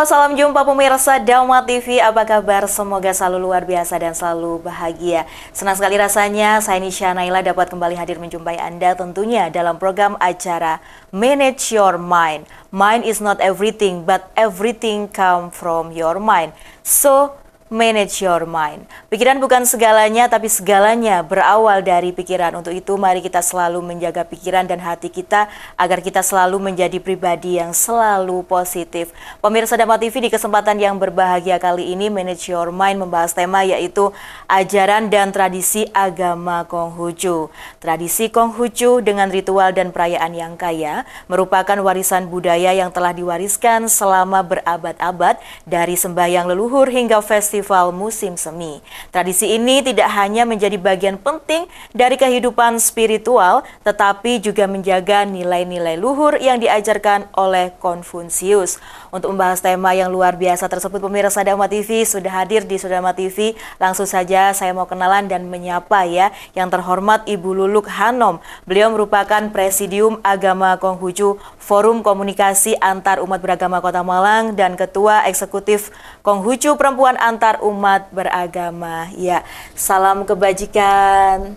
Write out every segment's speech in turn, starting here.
Halo, salam jumpa pemirsa Dharma TV. Apa kabar? Semoga selalu luar biasa dan selalu bahagia. Senang sekali rasanya saya Nisha Naila dapat kembali hadir menjumpai Anda tentunya dalam program acara Manage Your Mind. Mind is not everything, but everything come from your mind. So, manage your mind. Pikiran bukan segalanya, tapi segalanya berawal dari pikiran. Untuk itu, mari kita selalu menjaga pikiran dan hati kita agar kita selalu menjadi pribadi yang selalu positif. Pemirsa Dharma TV, di kesempatan yang berbahagia kali ini, Manage Your Mind membahas tema yaitu ajaran dan tradisi agama Konghucu. Tradisi Konghucu dengan ritual dan perayaan yang kaya merupakan warisan budaya yang telah diwariskan selama berabad-abad dari sembahyang leluhur hingga festival musim semi. Tradisi ini tidak hanya menjadi bagian penting dari kehidupan spiritual, tetapi juga menjaga nilai-nilai luhur yang diajarkan oleh Konfusius. Untuk membahas tema yang luar biasa tersebut, pemirsa Dharma TV sudah hadir di Dharma TV. Langsung saja saya mau kenalan dan menyapa ya, yang terhormat Ibu Luluk Hanom. Beliau merupakan Presidium Agama Konghucu, Forum Komunikasi Antar Umat Beragama Kota Malang, dan Ketua Eksekutif Konghucu Perempuan Antar Umat Beragama. Ya, salam kebajikan.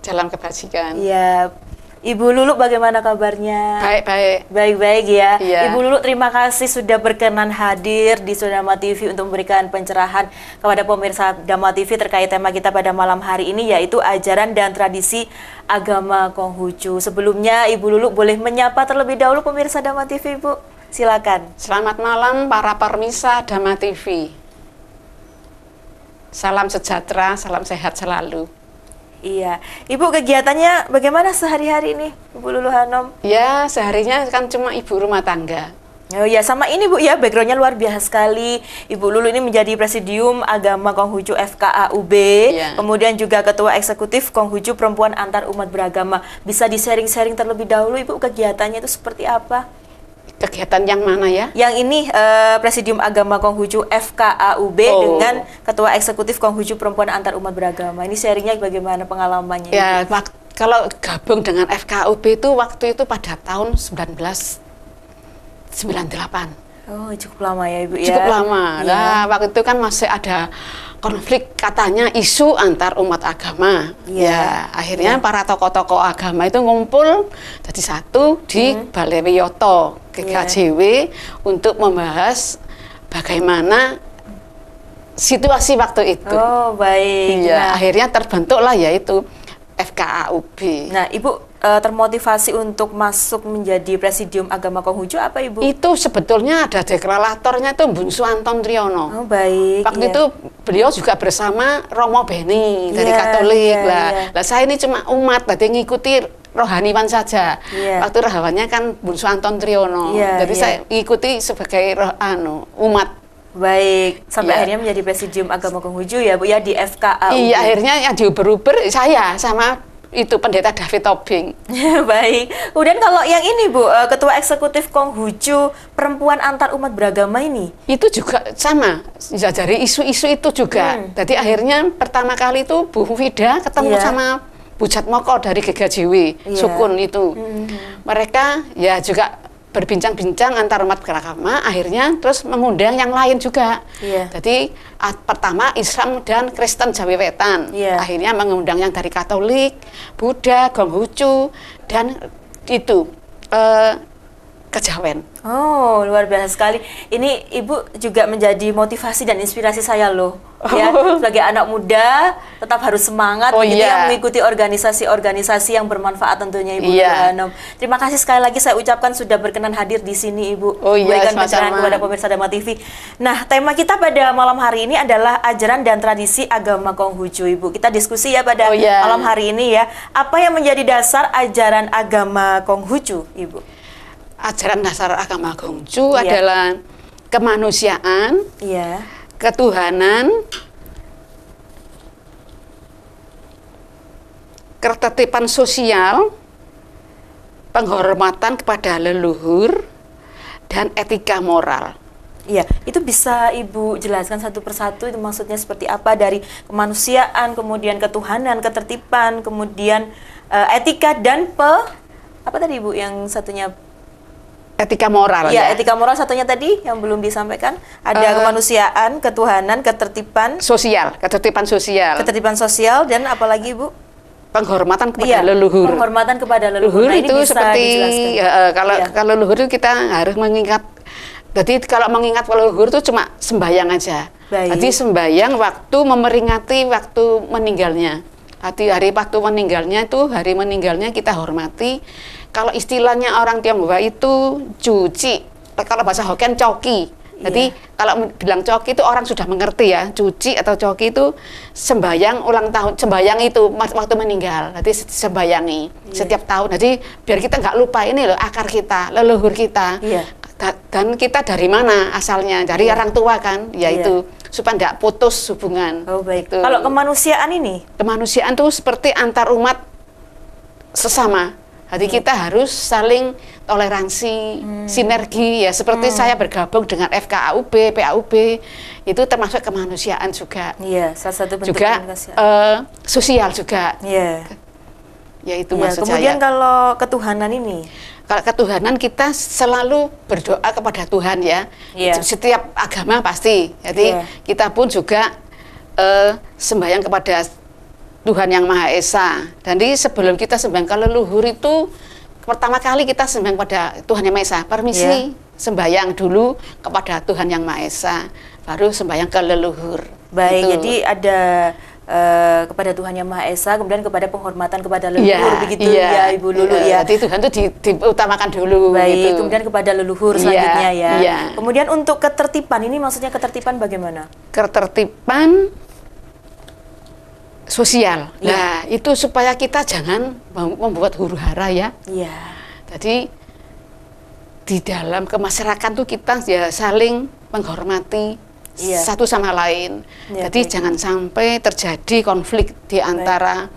Salam kebajikan. Ya, Ibu Luluk bagaimana kabarnya? Baik-baik. Baik-baik ya. Iya. Ibu Luluk terima kasih sudah berkenan hadir di Dharma TV untuk memberikan pencerahan kepada pemirsa Dharma TV terkait tema kita pada malam hari ini, yaitu ajaran dan tradisi agama Konghucu. Sebelumnya Ibu Luluk boleh menyapa terlebih dahulu pemirsa Dharma TV, Bu. Silakan. Selamat malam para pemirsa Dharma TV. Salam sejahtera, salam sehat selalu. Iya, Ibu kegiatannya bagaimana sehari-hari ini, Ibu Lulu Hanom? Ya, seharinya kan cuma ibu rumah tangga. Oh ya, sama ini Bu ya, backgroundnya luar biasa sekali. Ibu Lulu ini menjadi Presidium Agama Konghucu FKAUB, Ya. Kemudian juga Ketua Eksekutif Konghucu Perempuan Antar Umat Beragama. Bisa di-sharing-sharing terlebih dahulu Ibu, kegiatannya itu seperti apa? Kegiatan yang mana ya? Yang ini Presidium Agama Konghucu FKAUB dengan Ketua Eksekutif Konghucu Perempuan Antar Umat Beragama. Ini sharingnya bagaimana pengalamannya? Ya, kalau gabung dengan FKAUB itu waktu itu pada tahun 1998. Oh, cukup lama ya Ibu ya? Cukup lama. Ya. Nah, waktu itu kan masih ada konflik katanya isu antar umat agama. Ya, akhirnya para tokoh-tokoh agama itu ngumpul jadi satu di Balai Wiyoto GKJW untuk membahas bagaimana situasi waktu itu. Oh, baik. Ya, Nah, akhirnya terbentuklah yaitu FKAUB. Nah, Ibu termotivasi untuk masuk menjadi Presidium Agama Konghucu apa Ibu? Itu sebetulnya ada deklaratornya itu Bunsu Anton Triono. Oh, baik. Waktu ya. itu beliau juga bersama Romo Beni dari Iya, Katolik iya, lah. iya. Lah saya ini cuma umat, berarti ngikuti rohaniwan saja. Iya. Waktu rohaniwannya kan Bunsu Anton Triono. Iya, Jadi iya. saya ikuti sebagai umat. Baik, sampai Iya. akhirnya menjadi Presidium Agama Konghucu ya Bu ya di FKAUB. Iya, akhirnya yang diuber-uber saya sama itu Pendeta David Tobing. Baik. Kemudian kalau yang ini Bu, Ketua Eksekutif Konghucu Perempuan Antar Umat Beragama ini. Itu juga sama, ya, dari isu-isu itu juga. Jadi akhirnya pertama kali itu Bu Fida ketemu Iya. sama Bu Jatmoko dari GKJW, Iya. Sukun itu. Mereka ya juga berbincang-bincang antar umat beragama, akhirnya terus mengundang yang lain juga. Iya. Jadi pertama Islam dan Kristen Jawa Wetan. Iya. Akhirnya mengundang yang dari Katolik, Buddha, Konghucu, dan itu Kejawen. Oh, luar biasa sekali. Ini Ibu juga menjadi motivasi dan inspirasi saya loh. Ya, sebagai anak muda tetap harus semangat begitu ya, mengikuti organisasi-organisasi yang bermanfaat tentunya Ibu Hanom. Terima kasih sekali lagi saya ucapkan sudah berkenan hadir di sini Ibu. Berikan pencerahan kepada pemirsa Dharma TV. Nah, tema kita pada malam hari ini adalah ajaran dan tradisi agama Konghucu Ibu. Kita diskusi ya pada malam hari ini ya. Apa yang menjadi dasar ajaran agama Konghucu Ibu? Ajaran dasar agama Konghucu adalah kemanusiaan, ketuhanan, ketertiban sosial, penghormatan kepada leluhur, dan etika moral. Iya, itu bisa Ibu jelaskan satu persatu itu maksudnya seperti apa, dari kemanusiaan, kemudian ketuhanan, ketertiban, kemudian etika dan apa tadi Ibu yang satunya? etika moral Ya, ya. etika moral satunya tadi yang belum disampaikan. Ada kemanusiaan, ketuhanan, ketertiban Ketertiban sosial, dan apalagi Bu? penghormatan kepada Iya, leluhur. penghormatan kepada leluhur. Leluhur Nah, ini itu bisa seperti dijelaskan. kalau Iya. kalau leluhur itu kita harus mengingat. Jadi kalau mengingat leluhur itu cuma sembahyang aja. Baik. Jadi sembahyang waktu memeringati waktu meninggalnya. Hari waktu meninggalnya itu hari meninggalnya kita hormati. Kalau istilahnya orang Tionghoa itu cuci, kalau bahasa Hokkien coki. Jadi kalau bilang coki itu orang sudah mengerti ya, cuci atau coki itu sembahyang ulang tahun, sembahyang itu waktu meninggal. Jadi sembayangi setiap tahun. Jadi biar kita nggak lupa ini loh akar kita, leluhur kita. Dan kita dari mana asalnya? Dari orang tua kan, yaitu supaya tidak putus hubungan. Oh baik. Gitu. Kalau kemanusiaan ini? Kemanusiaan itu seperti antar umat sesama. Jadi kita harus saling toleransi, sinergi ya. Seperti saya bergabung dengan FKAUB, PAUB, itu termasuk kemanusiaan juga. Iya, salah satu bentuk juga kemanusiaan. sosial juga. Iya. Ya itu Ya, maksud kemudian saya. kalau ketuhanan ini? Kalau ketuhanan kita selalu berdoa kepada Tuhan ya. Setiap agama pasti. Jadi kita pun juga sembahyang kepada Tuhan Yang Maha Esa. Dan sebelum kita sembahyang ke leluhur itu pertama kali kita sembahyang pada Tuhan Yang Maha Esa. Permisi sembahyang dulu kepada Tuhan Yang Maha Esa, baru sembahyang ke leluhur. Baik, gitu. jadi ada kepada Tuhan Yang Maha Esa, kemudian kepada penghormatan kepada leluhur, begitu ya Ibu Lulu ya. Jadi Tuhan itu diutamakan dulu. Baik, gitu. kemudian kepada leluhur selanjutnya ya. Iya. Kemudian untuk ketertiban ini maksudnya ketertiban bagaimana? Ketertiban sosial. Nah, itu supaya kita jangan membuat huru-hara ya. Iya. Jadi di dalam kemasyarakatan tuh kita ya saling menghormati satu sama lain. Jadi jangan sampai terjadi konflik di antara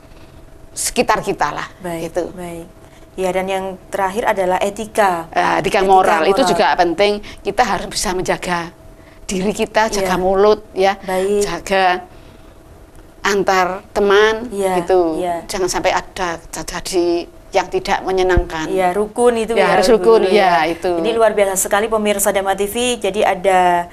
sekitar kita lah. Gitu. Baik. Ya, dan yang terakhir adalah etika. Etika moral itu juga penting. Kita harus bisa menjaga diri kita, jaga mulut ya, jaga antar teman gitu. Jangan sampai ada terjadi yang tidak menyenangkan. Iya, rukun itu ya. Harus rukun ya itu. Ini luar biasa sekali pemirsa Dharma TV. Jadi ada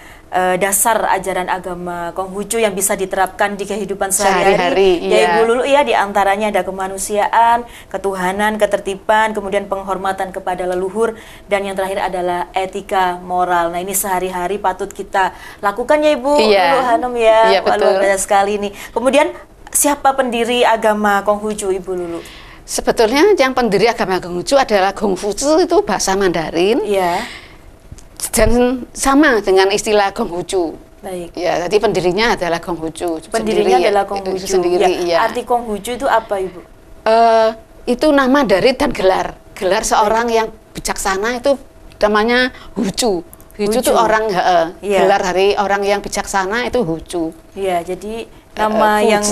dasar ajaran agama Konghucu yang bisa diterapkan di kehidupan sehari-hari. Ya Ibu Lulu ya, diantaranya ada kemanusiaan, ketuhanan, ketertiban, kemudian penghormatan kepada leluhur, dan yang terakhir adalah etika moral. Nah ini sehari-hari patut kita lakukan ya Ibu Lulu Hanum ya. Iya, betul. Luar biasa sekali nih. Kemudian siapa pendiri agama Konghucu Ibu Lulu? Sebetulnya yang pendiri agama Konghucu adalah Konghucu, itu bahasa Mandarin. Iya. Dan sama dengan istilah Konghucu. Baik. Ya, jadi pendirinya adalah Konghucu. Pendirinya adalah Konghucu. Sendiri, ya. Arti Konghucu itu apa, Ibu? Itu nama dari dan gelar. Gelar seorang yang bijaksana itu namanya Hucu. Hucu itu orang, gelar dari orang yang bijaksana itu Hucu. Iya, jadi nama yang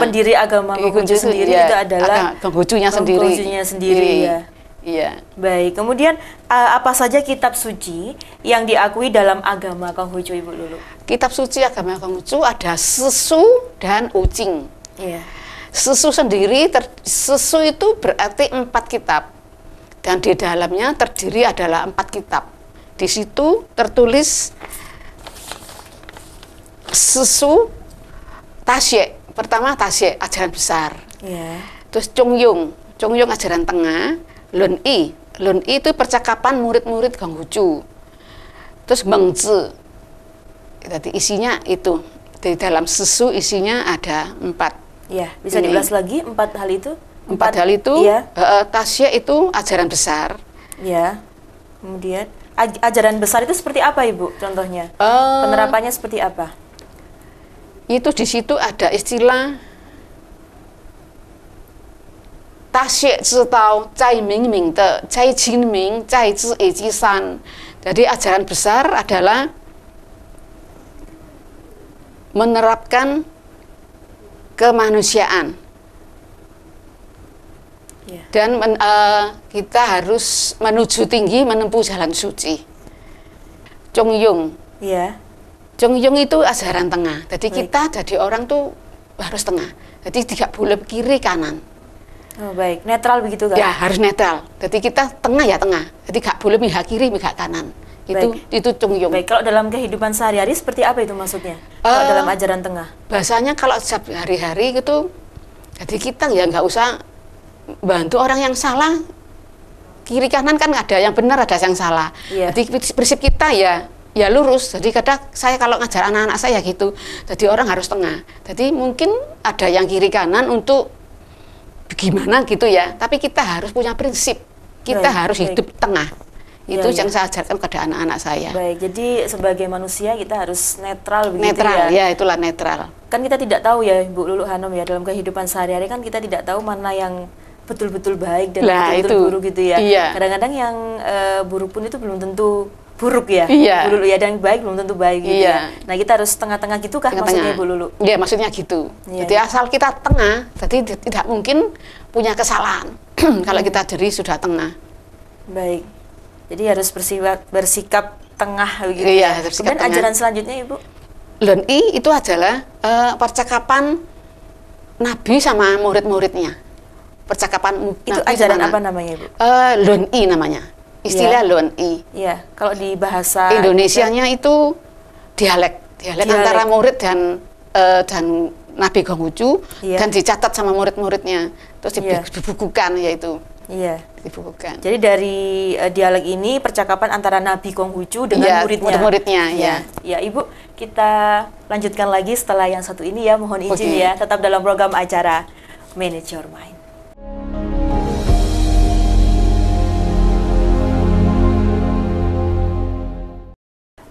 pendiri agama Konghucu sendiri itu adalah Konghucunya sendiri. Konghucunya sendiri ya. Iya. Baik, kemudian apa saja kitab suci yang diakui dalam agama Konghucu Ibu Lulu? Kitab suci agama Konghucu ada Sesu dan Ucing. Iya. Sesu sendiri, Sesu itu berarti 4 kitab. Dan di dalamnya terdiri adalah 4 kitab. Di situ tertulis Sesu, Tasye. Pertama Tasye, ajaran besar. Iya. Terus Chongyung ajaran tengah. Lun-I itu percakapan murid-murid Konghucu. Terus Mengzi, jadi isinya itu di dalam Sesu isinya ada 4. Ya, bisa diulas lagi 4 hal itu? 4 hal itu. Iya. Tasya itu ajaran besar. Ya. Kemudian ajaran besar itu seperti apa Ibu? Contohnya penerapannya seperti apa? Itu di situ ada istilah Tasye zitao, zai ming ming de, zai qin ming, zai zi e ji san. Jadi ajaran besar adalah menerapkan kemanusiaan. Dan kita harus menuju tinggi, menempuh jalan suci. Chongyung. Iya. Chongyung itu ajaran tengah. Jadi kita jadi orang tuh harus tengah. Jadi tidak boleh kiri kanan. Oh, baik, netral begitu kan? Ya, harus netral. Jadi kita tengah ya tengah. Jadi nggak boleh pihak kiri, pihak kanan. Itu Chung Yung. Baik, kalau dalam kehidupan sehari-hari seperti apa itu maksudnya? Kalau dalam ajaran tengah? Bahasanya kalau sehari-hari gitu, jadi kita ya nggak usah bantu orang yang salah. Kiri kanan kan ada yang benar, ada yang salah. Iya. Jadi prinsip kita ya lurus. Jadi kadang saya kalau ngajar anak-anak saya gitu, jadi orang harus tengah. Jadi mungkin ada yang kiri kanan untuk gimana gitu ya, tapi kita harus punya prinsip, kita harus hidup tengah. Itu yang saya ajarkan kepada anak-anak saya. Baik, jadi sebagai manusia kita harus netral begitu netral, ya? Itulah netral. Kan kita tidak tahu ya Ibu Lulu Hanum ya, dalam kehidupan sehari-hari kan kita tidak tahu mana yang betul-betul baik dan betul-betul buruk gitu ya. Kadang-kadang yang buruk pun itu belum tentu buruk ya, Bu Lulu ya, dan baik belum tentu baik gitu ya. Nah kita harus tengah-tengah gitu kah maksudnya Bu Lulu? Iya, maksudnya gitu. Jadi asal kita tengah, jadi tidak mungkin punya kesalahan kalau kita jadi sudah tengah. Baik, jadi harus bersikap tengah begitu ya. Kemudian ajaran selanjutnya Ibu? Lun-I itu adalah percakapan Nabi sama murid-muridnya. Percakapan itu Nabi ajaran apa namanya Ibu? Lun-I namanya. Istilah Lun-I. Iya, kalau di bahasa Indonesianya itu dialek antara murid dan Nabi Konghucu, dan dicatat sama murid-muridnya, terus dibukukan yaitu. Iya, dibukukan. Jadi dari dialek ini percakapan antara Nabi Konghucu dengan murid-muridnya. Ya, Ibu, kita lanjutkan lagi setelah yang satu ini ya, mohon izin ya, tetap dalam program acara Manage Your Mind.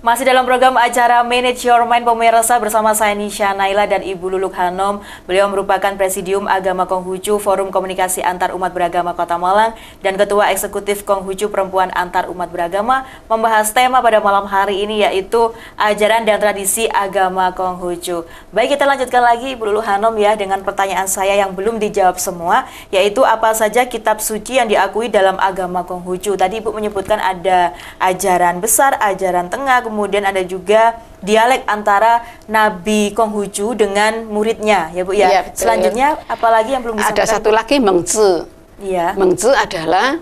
Masih dalam program acara Manage Your Mind pemirsa, bersama saya Nisha Naila dan Ibu Luluk Hanum. Beliau merupakan Presidium Agama Konghucu Forum Komunikasi Antar Umat Beragama Kota Malang dan Ketua Eksekutif Konghucu Perempuan Antar Umat Beragama, membahas tema pada malam hari ini yaitu ajaran dan tradisi agama Konghucu. Baik, kita lanjutkan lagi Ibu Luluk Hanum ya dengan pertanyaan saya yang belum dijawab semua, yaitu apa saja kitab suci yang diakui dalam agama Konghucu. Tadi Ibu menyebutkan ada ajaran besar, ajaran tengah, kemudian ada juga dialek antara Nabi Konghucu dengan muridnya, ya Bu ya. Iya, selanjutnya apalagi yang belum disampaikan? Ada satu lagi Mengzi. Iya. Mengzi adalah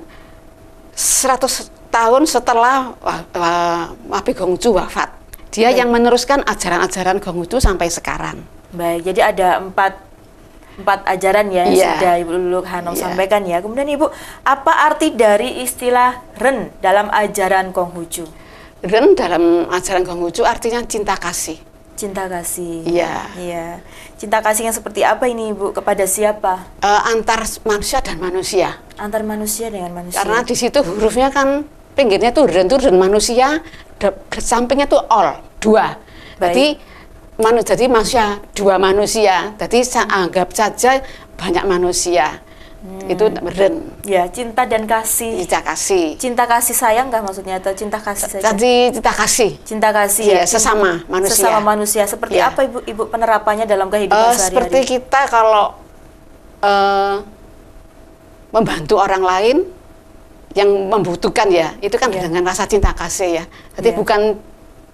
100 tahun setelah Nabi Konghucu wafat. Dia yang meneruskan ajaran-ajaran Konghucu sampai sekarang. Baik, jadi ada empat ajaran ya yang sudah Ibu Luluk Hanum sampaikan ya. Kemudian Ibu, apa arti dari istilah Ren dalam ajaran Konghucu? Ren dalam ajaran Konghucu artinya cinta kasih. Cinta kasih. Iya. Cinta kasih yang seperti apa ini Ibu? Kepada siapa? Antar manusia dan manusia. Antar manusia dengan manusia. Karena di situ hurufnya kan pinggirnya tuh Ren manusia, sampingnya tuh all, dua. Jadi manusia dua manusia. Jadi saya anggap saja banyak manusia. Itu Ren. Ya, cinta dan kasih. Cinta kasih. Cinta kasih sayang nggak maksudnya, atau cinta kasih saja? Tadi cinta kasih. Cinta kasih ya, sesama manusia. Sesama manusia. Seperti apa Ibu penerapannya dalam kehidupan sehari-hari? Seperti kita kalau membantu orang lain yang membutuhkan ya, itu kan dengan rasa cinta kasih ya. Jadi bukan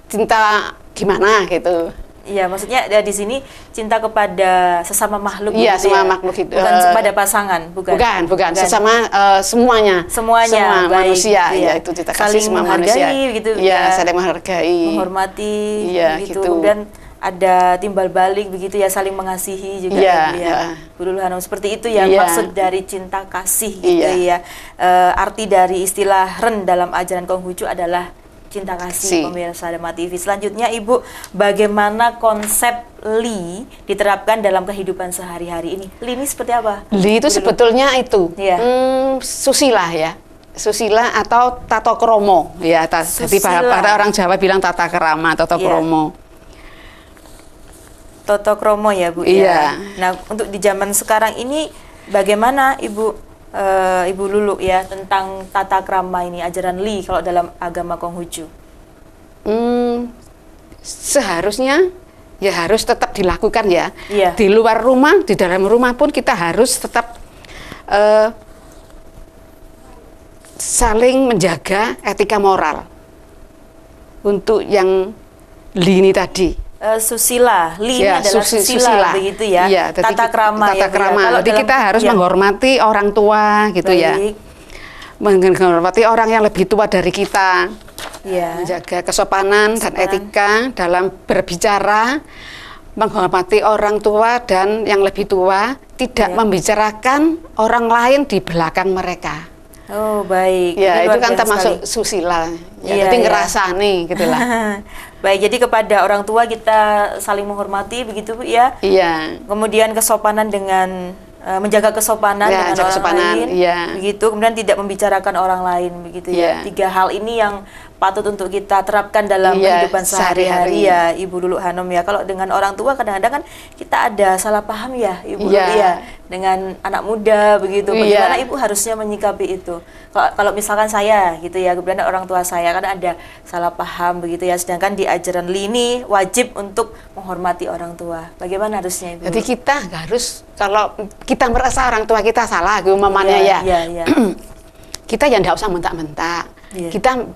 cinta gimana gitu. Iya, maksudnya di sini cinta kepada sesama makhluk. Iya, sesama makhluk itu. Bukan kepada pasangan, bukan. Sesama semuanya manusia. Ya, itu cinta kasih semua manusia. Gitu. Iya, saling menghargai, menghormati, gitu. Kemudian ada timbal balik begitu ya, saling mengasihi juga. Bu Luluk Hanum, seperti itu ya maksud dari cinta kasih gitu ya. Arti dari istilah Ren dalam ajaran Konghucu adalah cinta kasih, pemirsa Dharma TV. Selanjutnya Ibu, bagaimana konsep Li diterapkan dalam kehidupan sehari-hari ini? Li ini seperti apa? Li itu sebetulnya itu susila ya. Susila atau tato kromo ya. Jadi para orang Jawa bilang tata kerama, tato kromo. Toto kromo ya Bu ya. Nah, untuk di zaman sekarang ini bagaimana Ibu Lulu ya tentang tata krama ini, ajaran Li kalau dalam agama Konghucu? Seharusnya ya harus tetap dilakukan ya. Di luar rumah, di dalam rumah pun kita harus tetap saling menjaga etika moral untuk yang Li ini tadi. susila. Li Ya, adalah susila begitu ya. Iya, tata krama tata ya. krama. Kalau Jadi kita harus menghormati orang tua gitu ya. Menghormati orang yang lebih tua dari kita. Ya. Menjaga kesopanan dan etika dalam berbicara, menghormati orang tua dan yang lebih tua, tidak membicarakan orang lain di belakang mereka. Oh, baik. Ya, ini itu kan termasuk sekali. susila. Ya, jadi ngerasa nih gitulah. Baik, jadi kepada orang tua kita saling menghormati begitu Bu ya. Iya. Kemudian kesopanan dengan menjaga kesopanan Ya, dengan orang lain, iya. begitu. Kemudian tidak membicarakan orang lain, begitu ya. Iya. 3 hal ini yang patut untuk kita terapkan dalam Iya, kehidupan sehari-hari ya, Ibu Lulu Hanum ya. Kalau dengan orang tua kadang-kadang kan kita ada salah paham ya, Ibu Lulu ya, dengan anak muda begitu. Bagaimana Ibu harusnya menyikapi itu? Kalau misalkan saya gitu ya, kemudian orang tua saya kan ada salah paham begitu ya. Sedangkan di ajaran Lini wajib untuk menghormati orang tua. Bagaimana harusnya Ibu? Jadi kita harus, kalau kita merasa orang tua kita salah, mamanya ya, kita ya nggak usah mentak-mentak. Kita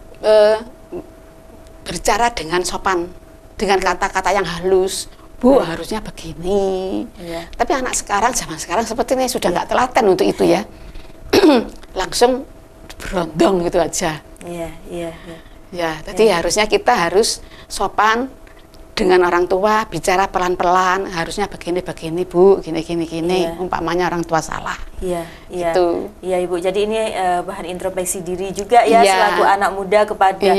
berbicara dengan sopan, dengan kata-kata yang halus. Bu, harusnya begini. Tapi anak sekarang, zaman sekarang seperti ini sudah nggak telaten untuk itu ya. Langsung berondong gitu aja. Ya, jadi harusnya kita harus sopan dengan orang tua, bicara pelan-pelan, harusnya begini-begini Bu, gini-gini, umpamanya orang tua salah. Iya, gitu. Iya Ibu. Jadi ini bahan introspeksi diri juga ya, selaku anak muda kepada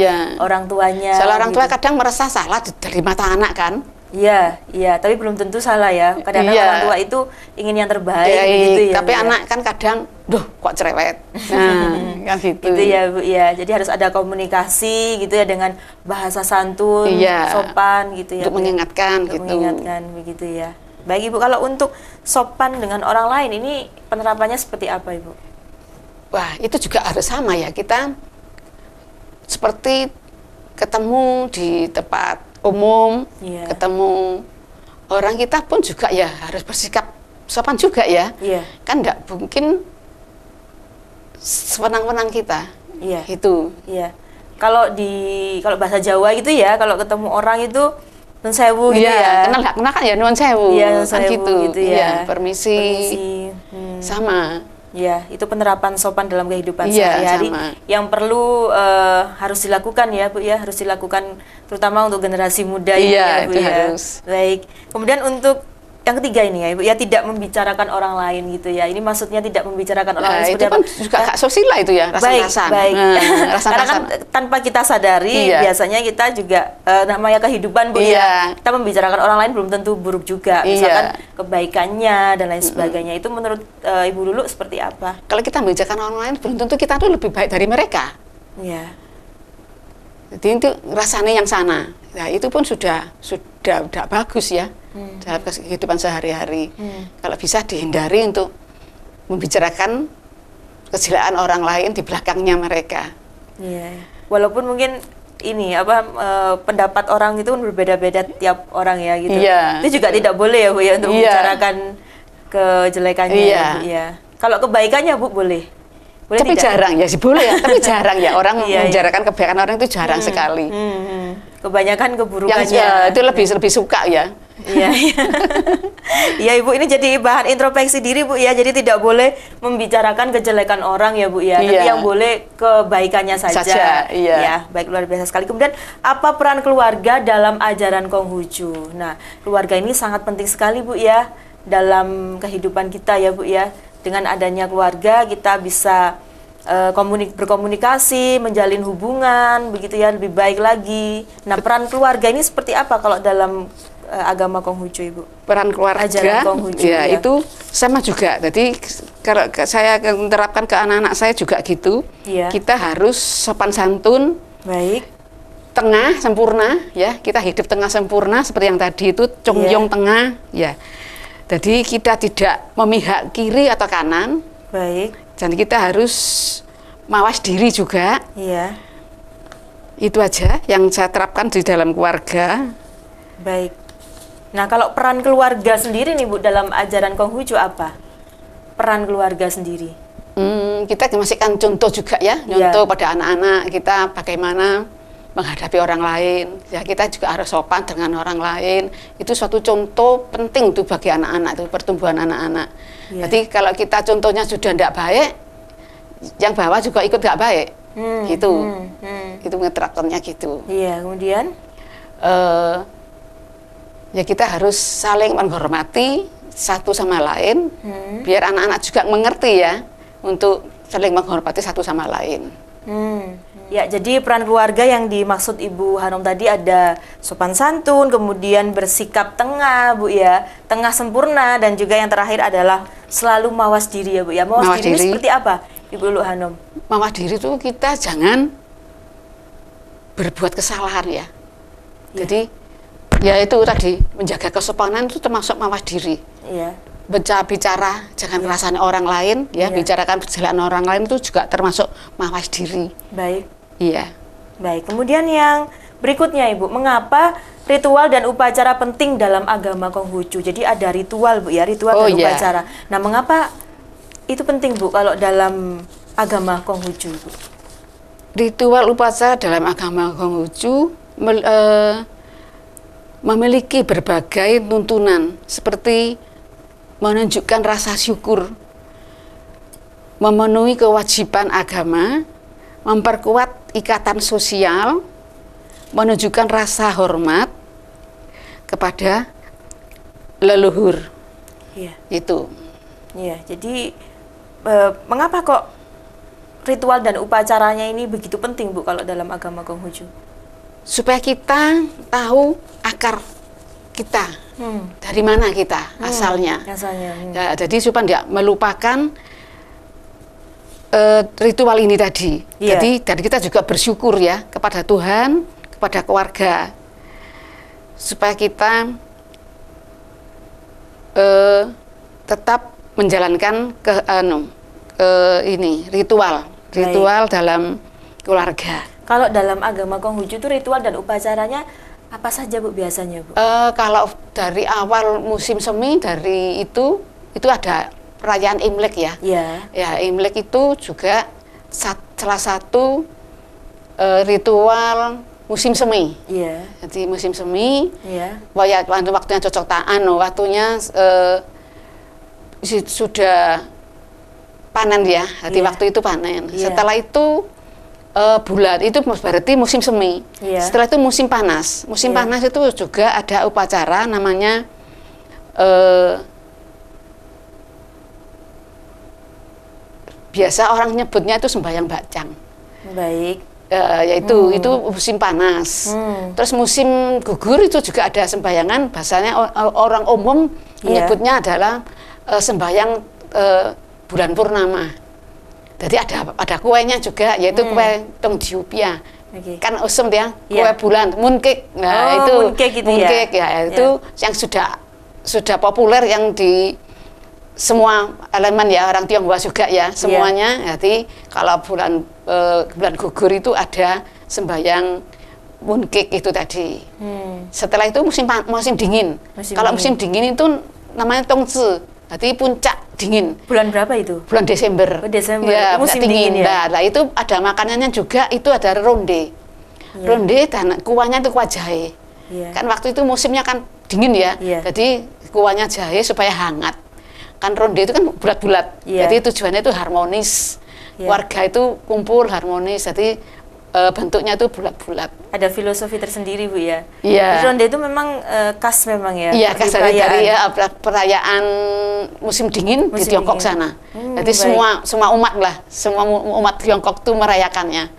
orang tuanya. Soalnya orang tua kadang merasa salah dari mata anak kan. Iya, tapi belum tentu salah ya. Kadang-kadang orang tua itu ingin yang terbaik gitu ya. Tapi anak kan kadang, duh kok cerewet. Nah, kan gitu. Gitu ya Bu ya. Jadi harus ada komunikasi gitu ya dengan bahasa santun, sopan gitu ya. Untuk mengingatkan gitu. Mengingatkan begitu ya. Baik Ibu, kalau untuk sopan dengan orang lain ini penerapannya seperti apa Ibu? Wah, itu juga harus sama ya. Kita seperti ketemu di tempat umum, ketemu orang, kita pun juga ya harus bersikap sopan juga ya. Kan enggak mungkin sewenang-wenang kita. Itu. Kalau bahasa Jawa gitu ya, kalau ketemu orang itu nun sewu gitu ya. Kenal kan ya nun sewu. Kan gitu ya. Permisi. Sama. Ya, itu penerapan sopan dalam kehidupan sehari-hari yang perlu harus dilakukan ya Bu ya, harus dilakukan terutama untuk generasi muda ini ya Bu ya. Harus. Baik. Kemudian untuk yang ketiga ini ya Ibu, ya tidak membicarakan orang lain gitu ya. Ini maksudnya tidak membicarakan orang lain seperti apa? Itu kan juga Kak Sosila itu ya, rasa-rasan. Baik. Karena kan tanpa kita sadari biasanya kita juga namanya kehidupan Bu ya. Kita membicarakan orang lain belum tentu buruk juga. Misalkan kebaikannya dan lain sebagainya. Itu menurut Ibu Lulu seperti apa? Kalau kita membicarakan orang lain belum tentu kita tuh lebih baik dari mereka. Jadi itu rasanya yang sana. Nah, itu pun sudah bagus ya. Dalam kehidupan sehari-hari. Kalau bisa dihindari untuk membicarakan kejelekan orang lain di belakangnya mereka. Walaupun mungkin ini pendapat orang itu berbeda-beda tiap orang ya gitu. Itu juga tidak boleh ya Bu ya untuk membicarakan kejelekannya. Kalau kebaikannya Bu boleh. Tapi tidak? Jarang ya sih, boleh ya, tapi jarang ya orang membicarakan kebaikan orang itu jarang sekali. Kebanyakan keburukannya. Itu lebih suka ya. Iya Ibu, ini jadi bahan introspeksi diri Bu ya. Jadi tidak boleh membicarakan kejelekan orang ya Bu ya. Tapi yang boleh kebaikannya saja. Ya, baik, luar biasa sekali. Kemudian apa peran keluarga dalam ajaran Konghucu? Nah, keluarga ini sangat penting sekali Bu ya dalam kehidupan kita ya Bu ya. Dengan adanya keluarga kita bisa berkomunikasi, menjalin hubungan begitu ya, lebih baik lagi. Nah, peran keluarga ini seperti apa kalau dalam agama Konghucu Ibu? Peran keluarga Konghucu, itu sama juga. Jadi kalau saya menerapkan ke anak-anak saya juga gitu. Kita harus sopan santun. Baik. Tengah sempurna ya. Kita hidup tengah sempurna seperti yang tadi itu congyong tengah ya. Jadi kita tidak memihak kiri atau kanan. Baik. Jadi kita harus mawas diri juga. Itu aja yang saya terapkan di dalam keluarga. Baik. Nah, kalau peran keluarga sendiri nih Bu dalam ajaran Konghucu apa? Peran keluarga sendiri. Kita masihkan contoh juga ya, contoh pada anak-anak kita bagaimana menghadapi orang lain. Ya kita juga harus sopan dengan orang lain. Itu suatu contoh penting tuh bagi anak-anak, itu pertumbuhan anak-anak. Jadi kalau kita contohnya sudah tidak baik, yang bawah juga ikut nggak baik. Gitu. Itu ngeterapkannya gitu. Iya, kemudian ya kita harus saling menghormati satu sama lain, biar anak-anak juga mengerti ya untuk saling menghormati satu sama lain. Ya, jadi peran keluarga yang dimaksud Ibu Hanum tadi ada sopan santun, kemudian bersikap tengah, Bu ya, tengah sempurna, dan juga yang terakhir adalah selalu mawas diri ya, Bu ya. Mawas diri seperti apa, Ibu Luk Hanum? Mawas diri itu kita jangan berbuat kesalahan ya. Jadi ya itu tadi, menjaga kesopanan itu termasuk mawas diri. Iya. Bicara jangan ngerasani orang lain ya, bicarakan perjalanan orang lain itu juga termasuk mawas diri. Baik. Iya. Baik, kemudian yang berikutnya Ibu, mengapa ritual dan upacara penting dalam agama Konghucu? Jadi ada ritual Bu ya, ritual dan upacara. Nah, mengapa itu penting Bu kalau dalam agama Konghucu Bu? Ritual upacara dalam agama Konghucu memiliki berbagai tuntunan seperti menunjukkan rasa syukur, memenuhi kewajiban agama, memperkuat ikatan sosial, menunjukkan rasa hormat kepada leluhur. Iya. Itu. Iya, jadi mengapa kok ritual dan upacaranya ini begitu penting Bu kalau dalam agama Konghucu? Supaya kita tahu akar kita, dari mana kita asalnya. Ya, jadi supaya tidak melupakan ritual ini tadi. Jadi dan kita juga bersyukur ya kepada Tuhan, kepada keluarga, supaya kita tetap menjalankan ritual dalam keluarga. Kalau dalam agama Konghucu itu ritual dan upacaranya apa saja Bu biasanya Bu? Kalau dari awal musim semi dari itu ada perayaan Imlek ya. Ya Imlek itu juga salah satu ritual musim semi. Jadi musim semi. Waktunya cocok waktunya sudah panen ya. Jadi waktu itu panen. Setelah itu bulan itu berarti musim semi. Setelah itu musim panas. Musim panas itu juga ada upacara namanya biasa orang nyebutnya itu sembahyang bacang. Baik. Yaitu itu musim panas. Terus musim gugur itu juga ada sembahyangan. Bahasanya orang umum menyebutnya adalah sembahyang bulan purnama. Jadi ada kuenya juga, yaitu kue tong diupia. Kan usum dia, kue bulan, mooncake. Nah, itu mooncake ya. Itu yang sudah populer yang di semua elemen ya, orang Tionghoa juga ya, semuanya. Jadi kalau bulan gugur itu ada sembahyang mooncake itu tadi. Setelah itu musim dingin. Kalau musim dingin itu namanya tongzi. Jadi puncak dingin. Bulan berapa itu? Bulan Desember. Desember. Ya, musim dingin ya. Nah, itu ada makanannya juga, itu ada ronde. Ronde dan kuahnya itu kuah jahe. Kan waktu itu musimnya kan dingin ya. Jadi kuahnya jahe supaya hangat. Kan ronde itu kan bulat-bulat. Jadi tujuannya itu harmonis. Warga itu kumpul harmonis. Jadi bentuknya itu bulat-bulat. Ada filosofi tersendiri Bu ya. Ronde itu memang khas memang ya. Iya, khas dari perayaan musim dingin di Tiongkok sana. Jadi semua umat lah, semua umat Tiongkok itu merayakannya.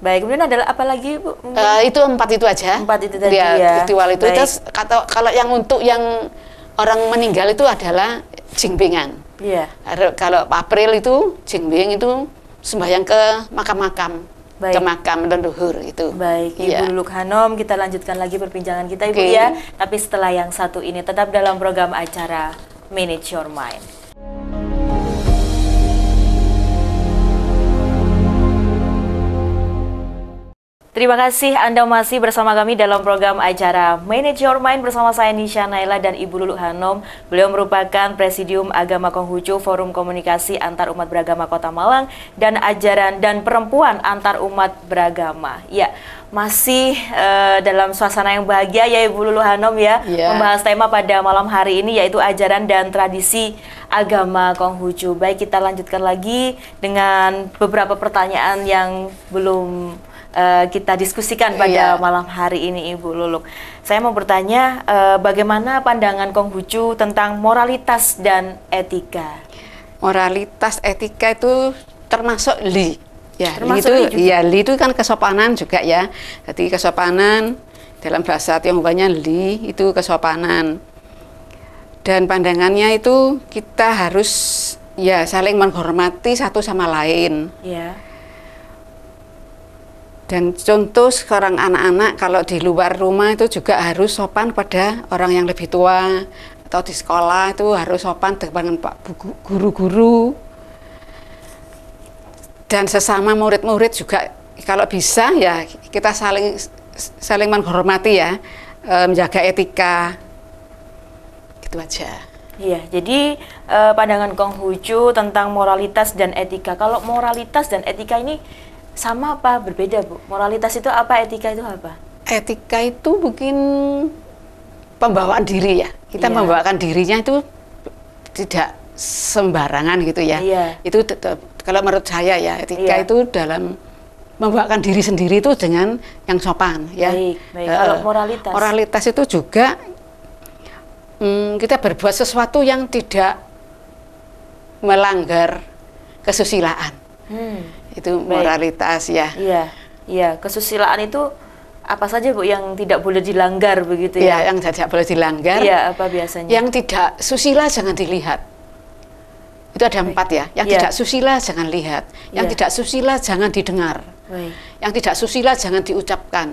Baik, kemudian ada apa lagi Bu? Itu 4 itu aja. 4 itu tadi ya. Ritual itu. Terus kalau yang untuk yang orang meninggal itu adalah jingbengan. Kalau April itu jingbeng itu sembahyang ke makam-makam. Ke makam leluhur itu. Baik, Ibu Luk Hanum, kita lanjutkan lagi perbincangan kita Ibu ya. Tapi setelah yang satu ini, tetap dalam program acara Manage Your Mind. Terima kasih Anda masih bersama kami dalam program acara Manage Your Mind bersama saya Nisha Naila dan Ibu Luluk Hanom. Beliau merupakan Presidium Agama Konghucu Forum Komunikasi Antar Umat Beragama Kota Malang dan Ajaran dan Perempuan Antar Umat Beragama. Ya, masih dalam suasana yang bahagia ya Ibu Luluk Hanom ya, membahas tema pada malam hari ini yaitu ajaran dan tradisi agama Konghucu. Baik, kita lanjutkan lagi dengan beberapa pertanyaan yang belum kita diskusikan pada malam hari ini Ibu Luluk. Saya mau bertanya bagaimana pandangan Konghucu tentang moralitas dan etika? Moralitas etika itu termasuk li. Ya, termasuk li itu kan kesopanan juga ya. Jadi kesopanan dalam bahasa Tionghoanya li itu kesopanan. Dan pandangannya itu kita harus ya saling menghormati satu sama lain. Ya. Dan contoh sekarang anak-anak kalau di luar rumah itu juga harus sopan pada orang yang lebih tua, atau di sekolah itu harus sopan dengan pak guru-guru. Dan sesama murid-murid juga kalau bisa ya kita saling menghormati ya, menjaga etika. Gitu aja. Iya, jadi pandangan Konghucu tentang moralitas dan etika. Kalau moralitas dan etika ini sama apa berbeda, Bu? Moralitas itu apa, etika itu apa? Etika itu mungkin pembawaan diri ya. Kita membawakan dirinya itu tidak sembarangan gitu ya. Itu kalau menurut saya ya, etika itu dalam membawakan diri sendiri itu dengan yang sopan ya. Baik. Kalau moralitas? Moralitas itu juga kita berbuat sesuatu yang tidak melanggar kesusilaan. Itu moralitas ya. Iya. Kesusilaan itu apa saja Bu yang tidak boleh dilanggar begitu ya? Iya, yang tidak boleh dilanggar. Iya, apa biasanya? Yang tidak susila jangan dilihat. Itu ada 4 ya. Yang tidak susila jangan lihat. Yang tidak susila jangan didengar. Yang tidak susila jangan diucapkan.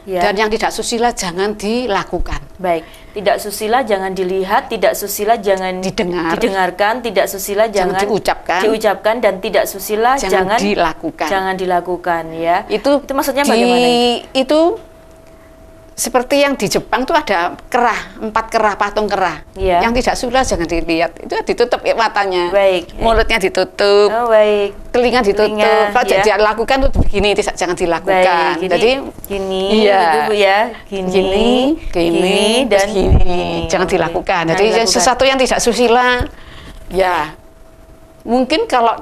Dan yang tidak susila jangan dilakukan. Baik, tidak susila jangan dilihat, tidak susila jangan didengarkan, tidak susila jangan diucapkan, dan tidak susila jangan dilakukan ya. Itu maksudnya bagaimana? Itu seperti yang di Jepang tuh ada kerah, 4 kerah, patung kerah. Yang tidak susila jangan dilihat, itu ditutup matanya. Mulutnya ditutup. Telinga ditutup. Kalau dia lakukan tuh begini, jangan dilakukan. Jadi gini, gitu Bu ya. Gini, dan gini. Jangan dilakukan. Jadi sesuatu yang tidak susila ya mungkin kalau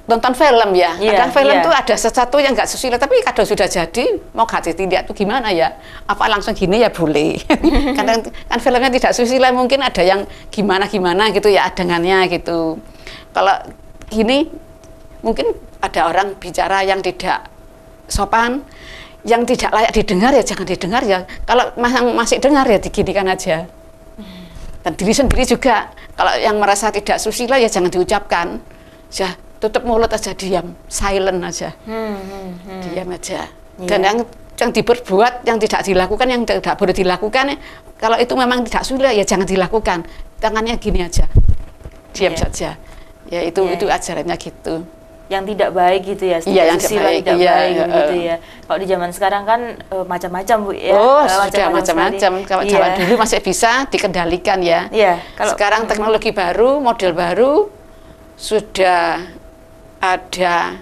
nonton film ya, kadang film tuh ada sesuatu yang nggak susila, tapi kadang sudah jadi mau gak ditindak tuh gimana ya? Apa langsung gini ya boleh? Kadang kan filmnya tidak susila, mungkin ada yang gimana gitu ya adegannya gitu. Kalau gini mungkin ada orang bicara yang tidak sopan, yang tidak layak didengar ya jangan didengar ya. Kalau masih dengar ya diginikan aja. Dan diri sendiri juga kalau yang merasa tidak susila ya jangan diucapkan. Ya tutup mulut aja, diam, silent aja, diam aja. Dan yang diperbuat, yang tidak dilakukan, yang tidak boleh dilakukan, kalau itu memang tidak susila ya jangan dilakukan. Tangannya gini aja, diam saja. Ya itu ajarannya gitu. Yang tidak baik gitu ya, yang tidak baik gitu ya. Kalau di zaman sekarang kan macam-macam Bu ya. Sudah macam-macam. Kalau zaman dulu masih bisa dikendalikan ya. Sekarang teknologi baru, model baru, sudah ada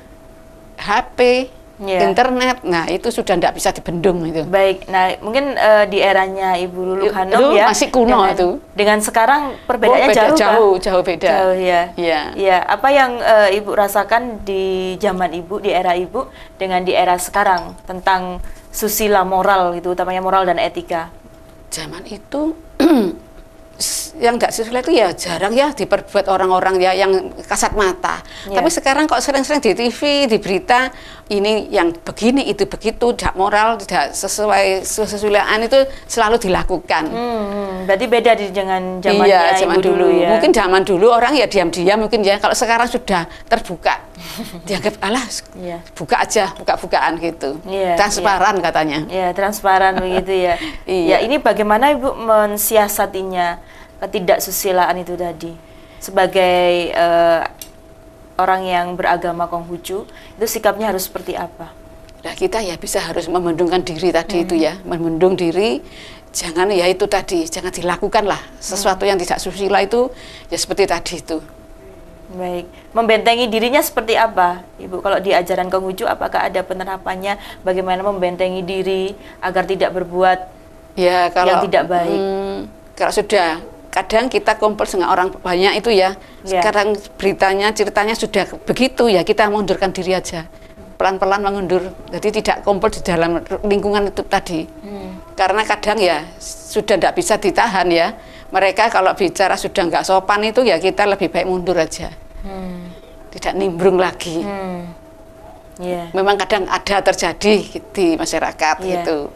HP, internet, nah itu sudah tidak bisa dibendung itu. Baik, nah mungkin di eranya Ibu Luluk Hanom ya masih kuno itu. Dengan sekarang perbedaannya jauh beda. Jauh ya. Iya. Apa yang Ibu rasakan di zaman Ibu, di era Ibu dengan di era sekarang tentang susila moral gitu, utamanya moral dan etika? Zaman itu yang nggak susila itu ya jarang ya diperbuat orang-orang ya yang kasat mata. Tapi sekarang kok sering-sering di TV, di berita ini yang begini itu begitu, tidak moral, tidak sesuai kesusilaan itu selalu dilakukan. Berarti beda dengan zamannya zaman dulu ya. Mungkin zaman dulu orang ya diam-diam mungkin ya. Kalau sekarang sudah terbuka, dianggap buka aja, buka-bukaan gitu. Transparan katanya. Transparan begitu ya. Ya ini bagaimana Ibu mensiasatinya ketidaksusilaan itu tadi sebagai orang yang beragama Konghucu, itu sikapnya harus seperti apa? Nah, kita ya bisa harus membendungkan diri tadi itu ya, membendung diri, jangan ya itu tadi, jangan dilakukan lah sesuatu yang tidak susila itu ya seperti tadi itu. Baik, membentengi dirinya seperti apa, Ibu? Kalau di ajaran Konghucu, apakah ada penerapannya bagaimana membentengi diri agar tidak berbuat ya, yang tidak baik? Kalau sudah, kadang kita kumpul dengan orang banyak itu ya, sekarang ceritanya sudah begitu ya, kita mundurkan diri aja. Pelan-pelan mengundur, jadi tidak kumpul di dalam lingkungan itu tadi. Karena kadang ya sudah tidak bisa ditahan ya. Mereka kalau bicara sudah nggak sopan itu ya kita lebih baik mundur aja, tidak nimbrung lagi. Memang kadang ada terjadi di masyarakat gitu.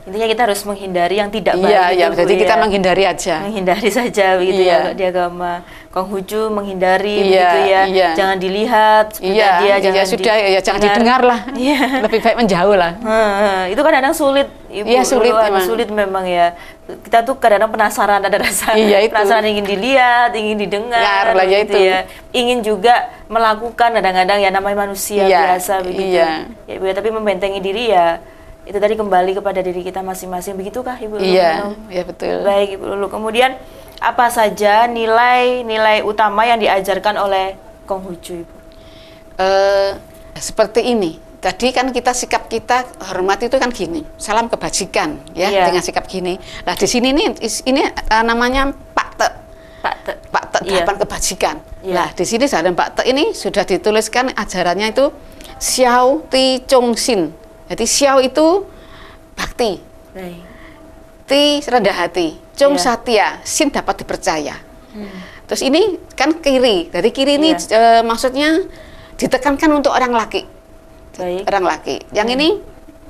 Intinya kita harus menghindari yang tidak baik. Iya, jadi kita menghindari aja. Menghindari saja begitu ya di agama Konghucu, menghindari begitu ya. Jangan dilihat seperti dia, jangan sudah ya jangan didengar lah. Lebih baik menjauh lah. Itu kadang-kadang sulit, Ibu. Iya, sulit memang ya. Kita tuh kadang-kadang penasaran, ada rasa penasaran, ingin dilihat, ingin didengar gitu ya. Ingin juga melakukan kadang-kadang ya, namanya manusia biasa begitu. Ya, Ibu, tapi membentengi diri ya itu tadi kembali kepada diri kita masing-masing, begitukah Ibu? Iya, betul. Baik Ibu Lulu. Kemudian apa saja nilai-nilai utama yang diajarkan oleh Konghucu, Ibu? Seperti ini. Tadi kan sikap kita hormat itu kan gini, salam kebajikan ya, dengan sikap gini. Nah di sini ini namanya Pakte. Delapan kebajikan. Nah di sini dalam Pakte ini sudah dituliskan ajarannya itu Xiao Ti Chong Xin. Jadi Xiao itu bakti, Ti rendah hati, Chong satya, Sin dapat dipercaya. Terus ini kan kiri, dari kiri ini maksudnya ditekankan untuk orang laki. Orang laki. Yang ini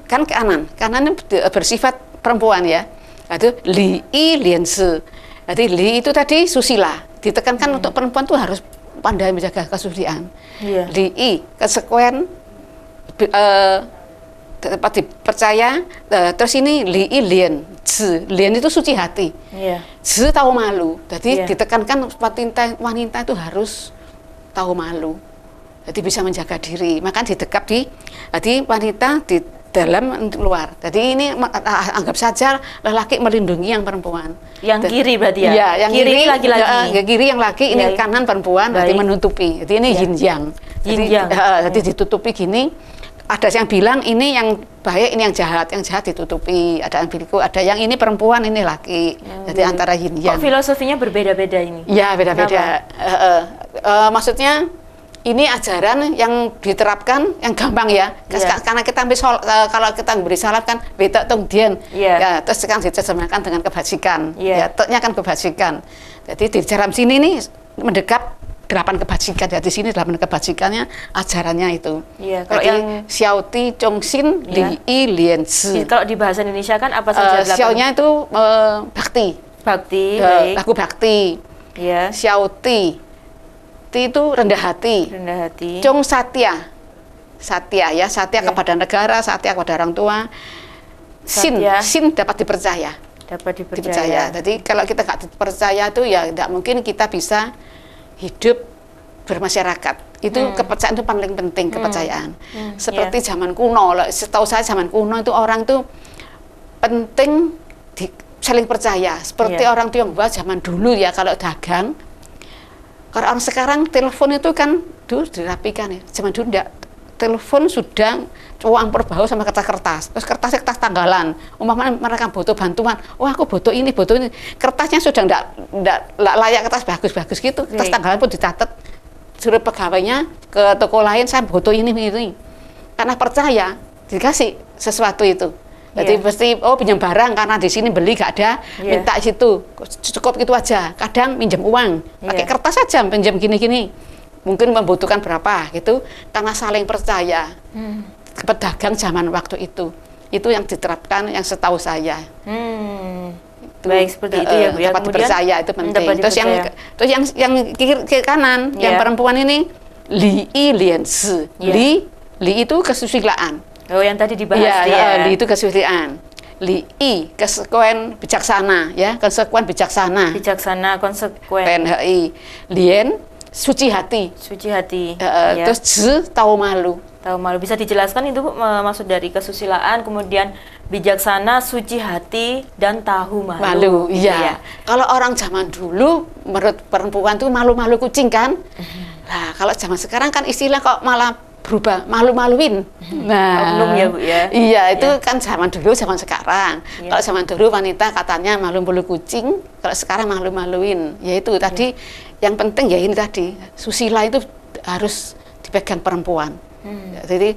kan kanan bersifat perempuan ya. Itu Li I Lian Se. Jadi Li itu tadi susila, ditekankan untuk perempuan tuh harus pandai menjaga kesucian. Li I kesekuen dapat dipercaya. Terus ini Li I Lian Zi, Lian itu suci hati, Zi tahu malu. Jadi ditekankan wanita itu harus tahu malu, jadi bisa menjaga diri. Maka didekap jadi wanita di dalam luar. Jadi ini anggap saja lelaki melindungi yang perempuan. Yang kiri berarti ya? Iya, yang kiri laki-laki. Kiri yang laki, ini kanan perempuan, berarti menutupi. Jadi ini yin yang. Jadi ditutupi gini. Ada yang bilang ini yang baik, ini yang jahat ditutupi. Ada yang bilang ada yang ini perempuan, ini laki. Jadi antara yin yang. Kok filosofinya berbeda-beda ini? Ya beda-beda. Maksudnya ini ajaran yang diterapkan yang gampang ya. Karena kita kalau kita beri salat kan beta tong dian. Ya, terus kan diterjemahkan dengan kebajikan. Ya, teknya kan kebajikan. Jadi di dalam sini nih mendekap 8 kebajikan. Di sini 8 kebajikannya ajarannya itu. Kalau yang Xiao Ti Chong Xin Li I Lian Zi. Kalau di bahasa Indonesia kan apa saja? Xiao-nya itu bakti. Lagu bakti. Xiao Ti. Ti itu rendah hati. Chong satya. Satya ya, satya kepada negara, satya kepada orang tua. Sin dapat dipercaya. Jadi kalau kita nggak dipercaya itu ya tidak mungkin kita bisa hidup bermasyarakat. Itu kepercayaan itu paling penting, kepercayaan. Seperti zaman kuno, setahu saya zaman kuno itu orang itu penting saling percaya. Seperti orang Tionghoa zaman dulu ya, kalau dagang. Kalau orang sekarang telepon itu kan dulu dirapikan ya. Zaman dulu enggak, telepon sudah campur bahu sama kertas-kertas. Terus kertas tanggalan. Umpamanya mereka butuh bantuan, aku butuh ini. Kertasnya sudah enggak layak kertas bagus-bagus gitu. Kertas tanggalan pun dicatat. Suruh pegawainya ke toko lain, saya butuh ini. Karena percaya dikasih sesuatu itu. Jadi pasti pinjam barang karena di sini beli gak ada, minta situ. Cukup gitu aja. Kadang minjem uang, pakai kertas aja pinjam gini-gini. Mungkin membutuhkan berapa gitu, karena saling percaya. Pedagang zaman waktu itu yang diterapkan, yang setahu saya. Baik, seperti itu ya Bu ya. Dapat dipercaya itu penting. Terus yang kiri kanan, yang perempuan ini Li I Lian Si. Li itu kesusilaan. Yang tadi dibahas ya. Li itu kesusilaan. Li I konsekuen bijaksana ya, konsekuen bijaksana. Konsekuen. Lian suci hati. Suci hati. Ya. Terus tahu malu. Tahu malu. Bisa dijelaskan itu Bu, maksud dari kesusilaan, kemudian bijaksana, suci hati, dan tahu malu. Malu, gitu iya. Kalau orang zaman dulu, menurut perempuan tuh malu-malu kucing kan. Nah, kalau zaman sekarang kan istilah kok malah berubah, malu-maluin. Nah, oknum ya Bu ya. Iya, itu kan zaman dulu, zaman sekarang. Kalau zaman dulu wanita katanya malu-malu kucing, kalau sekarang malu-maluin. Ya itu tadi, yang penting ya ini tadi, susila itu harus dipegang perempuan. Jadi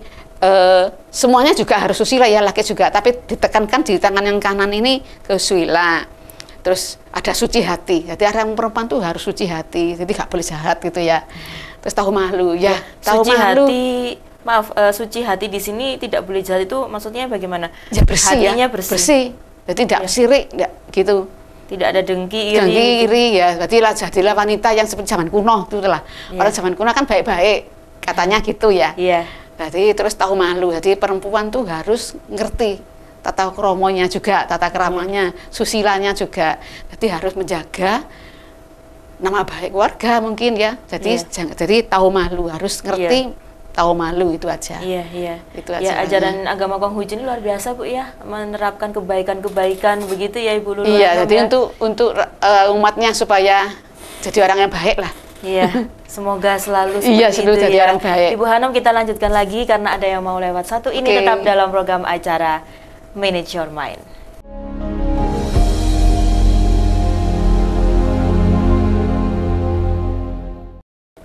semuanya juga harus susila ya, laki juga, tapi ditekankan di tangan yang kanan ini kesusila. Terus ada suci hati, jadi orang perempuan tuh harus suci hati, jadi nggak boleh jahat gitu ya. Terus tahu malu ya, tahu suci malu. Hati, maaf, suci hati di sini tidak boleh jahat itu maksudnya bagaimana? Ya bersih. Hatinya ya, bersih. Jadi tidak sirik, tidak gitu. Tidak ada dengki, iri. Dengki, iri ya. Jadilah wanita yang seperti zaman kuno itu lah. Orang zaman kuno kan baik-baik, katanya gitu ya. Iya. Jadi terus tahu malu. Jadi perempuan tuh harus ngerti tata kromonya juga, tata keramanya, susilanya juga. Jadi harus menjaga nama baik keluarga mungkin ya. Jadi jadi tahu malu, harus ngerti tahu malu itu aja. Iya. Itu ya, aja. ajaran agama Konghucu ini luar biasa Bu ya, menerapkan kebaikan-kebaikan begitu ya Ibu Lulu. Iya, jadi untuk umatnya supaya jadi orang yang baik lah. Iya, semoga selalu seperti iya, selalu itu jadi ya. orang baik. Ibu Hanum, kita lanjutkan lagi karena ada yang mau lewat satu. Ini tetap dalam program acara Manage Your Mind.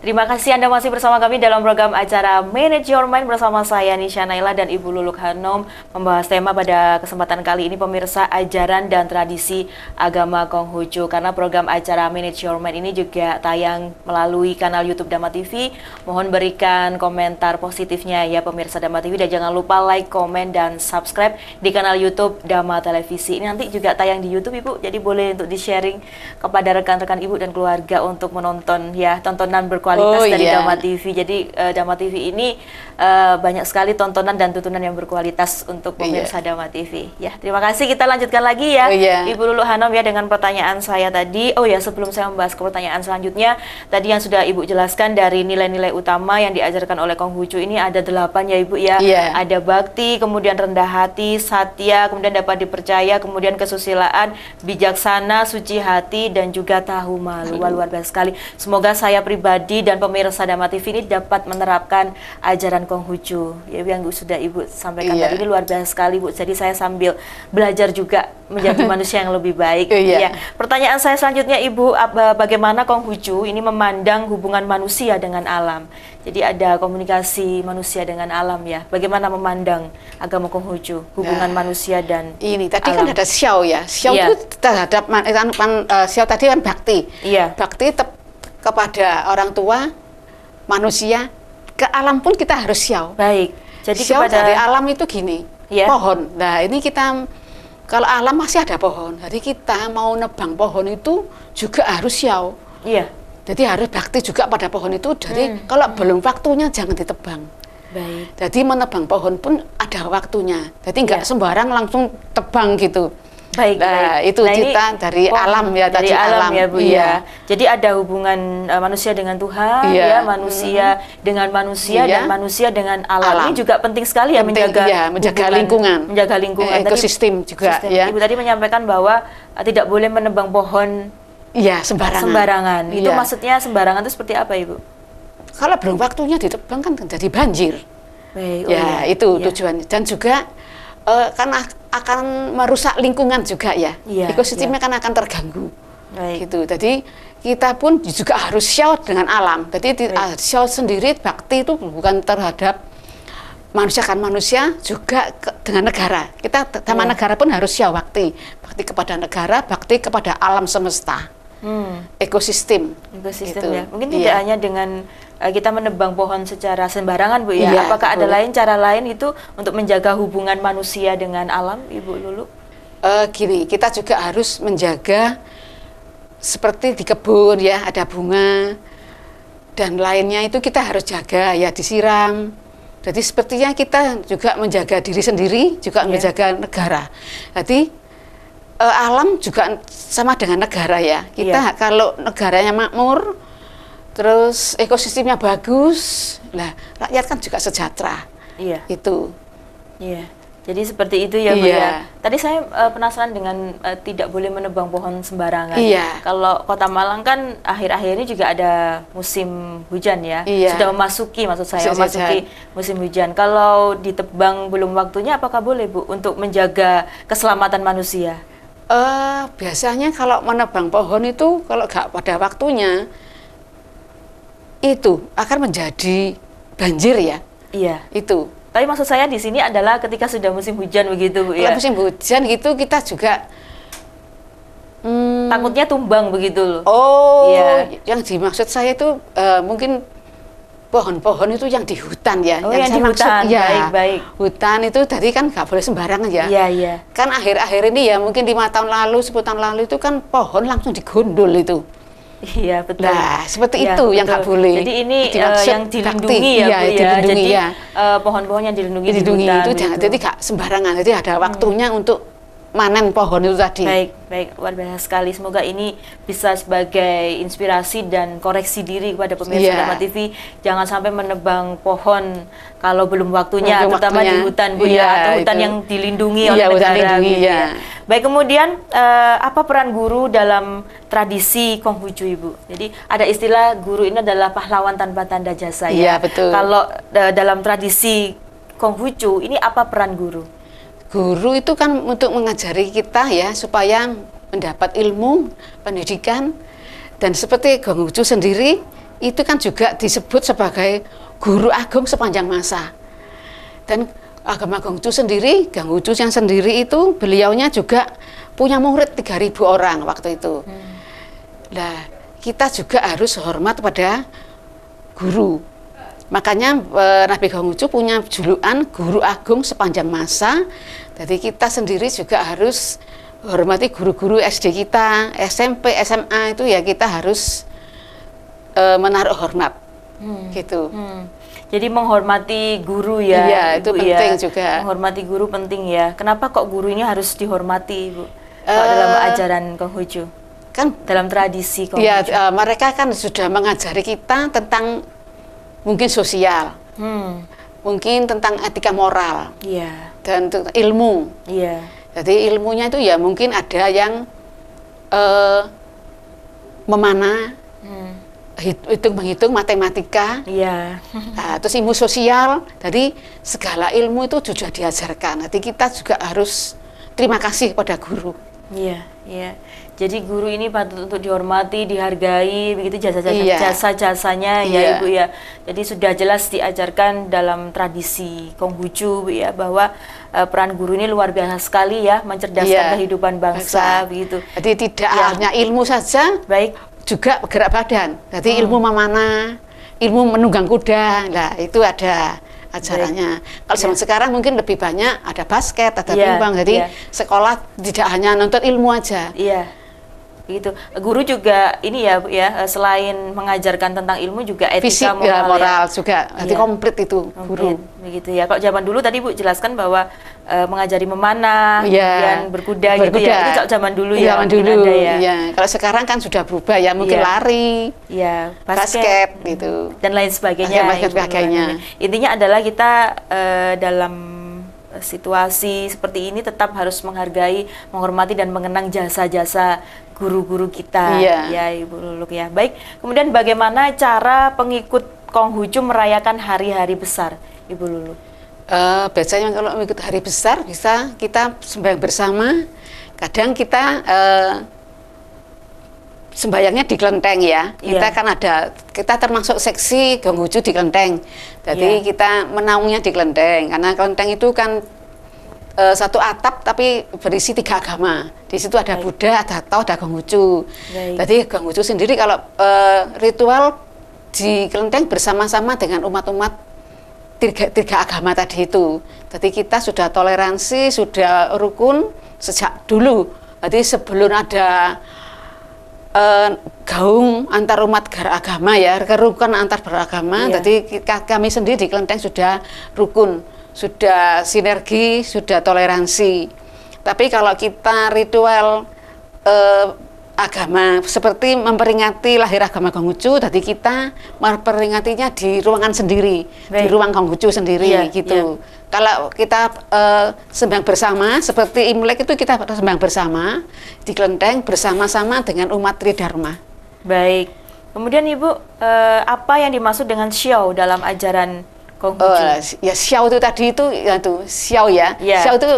Terima kasih Anda masih bersama kami dalam program acara Manage Your Mind bersama saya Nisha Naila dan Ibu Luluk Hanum, membahas tema pada kesempatan kali ini pemirsa, ajaran dan tradisi agama Konghucu. Karena program acara Manage Your Mind ini juga tayang melalui kanal YouTube Dhamma TV. Mohon berikan komentar positifnya ya pemirsa Dhamma TV, dan jangan lupa like, komen, dan subscribe di kanal YouTube Dhamma Televisi. Ini nanti juga tayang di YouTube Ibu, jadi boleh untuk di-sharing kepada rekan-rekan Ibu dan keluarga untuk menonton ya, tontonan berkualitas dari Dhamma TV. Jadi Dhamma TV ini banyak sekali tontonan dan tuntunan yang berkualitas untuk pemirsa Dhamma TV. Ya, terima kasih. Kita lanjutkan lagi ya, Ibu Lulu Hanum ya, dengan pertanyaan saya tadi. Oh ya, sebelum saya membahas ke pertanyaan selanjutnya, tadi yang sudah Ibu jelaskan dari nilai-nilai utama yang diajarkan oleh Konghucu ini ada 8 ya Ibu ya. Ada bakti, kemudian rendah hati, satya, kemudian dapat dipercaya, kemudian kesusilaan, bijaksana, suci hati, dan juga tahu malu. Wah, luar biasa sekali. Semoga saya pribadi dan pemirsa Dhamma TV ini dapat menerapkan ajaran Konghucu ya, yang sudah Ibu sampaikan tadi. Ini luar biasa sekali Bu. Jadi saya sambil belajar juga menjadi manusia yang lebih baik. Ya. Pertanyaan saya selanjutnya Ibu, bagaimana Konghucu ini memandang hubungan manusia dengan alam? Jadi ada komunikasi manusia dengan alam ya. Bagaimana memandang agama Konghucu hubungan manusia dan ini tadi alam? Kan ada xiao ya. Xiao itu terhadap xiao tadi kan bakti. Bakti kepada orang tua, manusia, ke alam pun kita harus xiao. Baik. Jadi xiao kepada dari alam itu gini, pohon. Nah ini kita, kalau alam masih ada pohon, jadi kita mau nebang pohon itu juga harus xiao. Iya. Jadi harus bakti juga pada pohon itu. Jadi kalau belum waktunya jangan ditebang. Baik. Jadi menebang pohon pun ada waktunya. Jadi nggak sembarang langsung tebang gitu. Baik, nah, itu cerita dari alam ya, dari tadi alam ya Bu ya. Jadi ada hubungan manusia dengan Tuhan ya, manusia dengan manusia dan manusia dengan alam. Ini juga penting sekali ya, menjaga lingkungan, menjaga lingkungan, ekosistem juga ya. Ibu tadi menyampaikan bahwa tidak boleh menebang pohon sembarangan. Itu maksudnya sembarangan itu seperti apa Ibu? Kalau belum waktunya ditebang kan jadi banjir. Baik, itu tujuannya. Dan juga karena akan merusak lingkungan juga ya, ekosistemnya kan akan terganggu. Gitu. Jadi kita pun juga harus xiao dengan alam. Jadi xiao sendiri bakti itu bukan terhadap manusia, kan manusia juga dengan negara. Kita sama negara pun harus xiao bakti kepada negara, bakti kepada alam semesta. Ekosistem gitu. Ya. Mungkin tidak hanya dengan kita menebang pohon secara sembarangan Bu ya. Apakah ada cara lain itu untuk menjaga hubungan manusia dengan alam Ibu Lulu? Gini, kita juga harus menjaga seperti di kebun ya, ada bunga dan lainnya itu kita harus jaga ya, disiram. Jadi sepertinya kita juga menjaga diri sendiri, juga menjaga negara. Jadi alam juga sama dengan negara ya. Kita kalau negaranya makmur, terus ekosistemnya bagus, lah rakyat kan juga sejahtera. Iya. Itu. Iya. Jadi seperti itu ya Bu Iya. ya. Tadi saya penasaran dengan tidak boleh menebang pohon sembarangan. Iya. Kalau Kota Malang kan akhir-akhir ini juga ada musim hujan ya. Iya. Sudah memasuki, maksud saya Musim memasuki musim hujan. Kalau ditebang belum waktunya, apakah boleh Bu untuk menjaga keselamatan manusia? Biasanya kalau menebang pohon itu kalau nggak pada waktunya itu akan menjadi banjir ya. Iya. Itu. Tapi maksud saya di sini adalah ketika sudah musim hujan begitu Bu ya. Kalau musim hujan gitu kita juga Takutnya tumbang begitu loh. Oh, Iya. yang dimaksud saya itu mungkin pohon-pohon itu yang di hutan ya. Oh, yang saya di maksud, hutan. ya, Baik. hutan itu tadi kan nggak boleh sembarangan ya. Iya, iya. Kan akhir-akhir ini ya mungkin 5 tahun lalu, 10 tahun lalu itu kan pohon langsung digondol itu. Iya, betul. Nah, seperti Iya, itu yang betul. nggak boleh. Jadi ini Dimaksud yang dilindungi bakti. ya, Iya, Bu ya. dilindungi, Jadi ya. pohon-pohon yang dilindungi di Dilindungi hutan itu begitu. jadi nggak sembarangan. Jadi ada waktunya untuk manen pohon itu tadi. Baik, baik, luar biasa sekali. Semoga ini bisa sebagai inspirasi dan koreksi diri kepada pemirsa Iya. Dharma TV. Jangan sampai menebang pohon kalau belum waktunya, Belum terutama waktunya. di hutan Bu Iya, ya, atau hutan itu. yang dilindungi Iya, oleh hutan negara. lindungi, gitu ya. Baik, kemudian apa peran guru dalam tradisi Konghucu Ibu? Jadi ada istilah guru ini adalah pahlawan tanpa tanda jasa ya. Iya, betul. Kalau dalam tradisi Konghucu ini apa peran guru? Guru itu kan untuk mengajari kita ya supaya mendapat ilmu, pendidikan, dan seperti Konghucu sendiri itu kan juga disebut sebagai guru agung sepanjang masa. Dan agama Konghucu sendiri, Konghucu yang sendiri itu beliaunya juga punya murid 3.000 orang waktu itu. Nah, kita juga harus hormat pada guru. Makanya Nabi Konghucu punya julukan guru agung sepanjang masa. Jadi kita sendiri juga harus hormati guru-guru SD kita, SMP, SMA itu ya kita harus menaruh hormat, gitu. Jadi menghormati guru ya. Iya, itu Ibu, penting ya. juga. Menghormati guru penting ya. Kenapa kok guru ini harus dihormati, Bu? Kalau dalam ajaran Konghucu, Kan dalam tradisi Konghucu. ya mereka kan sudah mengajari kita tentang mungkin sosial, mungkin tentang etika moral Iya, dan tentang ilmu. iya. Jadi ilmunya itu ya mungkin ada yang memanah, menghitung matematika, Iya. nah, terus ilmu sosial. Jadi segala ilmu itu juga diajarkan. Nanti kita juga harus terima kasih pada guru. Iya, iya. Jadi guru ini patut untuk dihormati, dihargai, begitu Iya. jasa-jasanya ya Iya. Ibu ya. Jadi sudah jelas diajarkan dalam tradisi Konghucu Bu ya, bahwa peran guru ini luar biasa sekali ya, mencerdaskan Iya. kehidupan bangsa begitu. Jadi tidak Ya. hanya ilmu saja, Baik. juga gerak badan. Jadi ilmu memanah, ilmu menunggang kuda, nah itu ada ajarannya. Kalau zaman sekarang mungkin lebih banyak ada basket, ada Iya, pingpong. Jadi iya. sekolah tidak hanya nuntut ilmu aja. Iya. Begitu. Guru juga ini ya Bu ya, selain mengajarkan tentang ilmu juga etika Fisik moral, ya, ya. moral juga. Jadi Iya. komplit itu guru. Begitu ya. Kalau zaman dulu tadi Bu jelaskan bahwa mengajari memanah, Iya. kemudian berkuda gitu ya. Itu kalau zaman dulu ya. Zaman mungkin dulu. ada ya. Iya. Kalau sekarang kan sudah berubah ya, mungkin Iya. lari, Iya, basket gitu. dan lain sebagainya. Basket, Ibu sebagainya. Nurani. Intinya adalah kita dalam situasi seperti ini tetap harus menghargai, menghormati dan mengenang jasa-jasa guru-guru kita. Iya. Ya, Ibu Luluk ya. Baik. Kemudian bagaimana cara pengikut Konghucu merayakan hari-hari besar, Ibu Luluk? Biasanya kalau mengikut hari besar bisa kita sembahyang bersama. Kadang kita sembayangnya di kelenteng ya. Kita Iya. kan kita termasuk seksi Konghucu di kelenteng. Jadi Iya. kita menaungnya di kelenteng. Karena kelenteng itu kan satu atap tapi berisi 3 agama. Di situ ada Baik. Buddha, ada Tao, ada Konghucu. Baik. Jadi Konghucu sendiri kalau ritual di kelenteng bersama-sama dengan umat-umat tiga agama tadi itu. Jadi kita sudah toleransi, sudah rukun sejak dulu. Jadi sebelum ada gaung antar umat beragama ya, kerukunan antar beragama. Iya. Jadi kami sendiri di kelenteng sudah rukun, sudah sinergi, sudah toleransi. Tapi kalau kita ritual agama, seperti memperingati lahir agama Konghucu, jadi kita memperingatinya di ruangan sendiri, di ruang Konghucu sendiri gitu. Kalau kita sembahyang bersama, seperti Imlek itu kita sembahyang bersama di kelenteng bersama-sama dengan umat Tridharma. Baik. Kemudian Ibu, apa yang dimaksud dengan xiao dalam ajaran Konghucu? Ya xiao itu tadi itu xiao ya. Xiao itu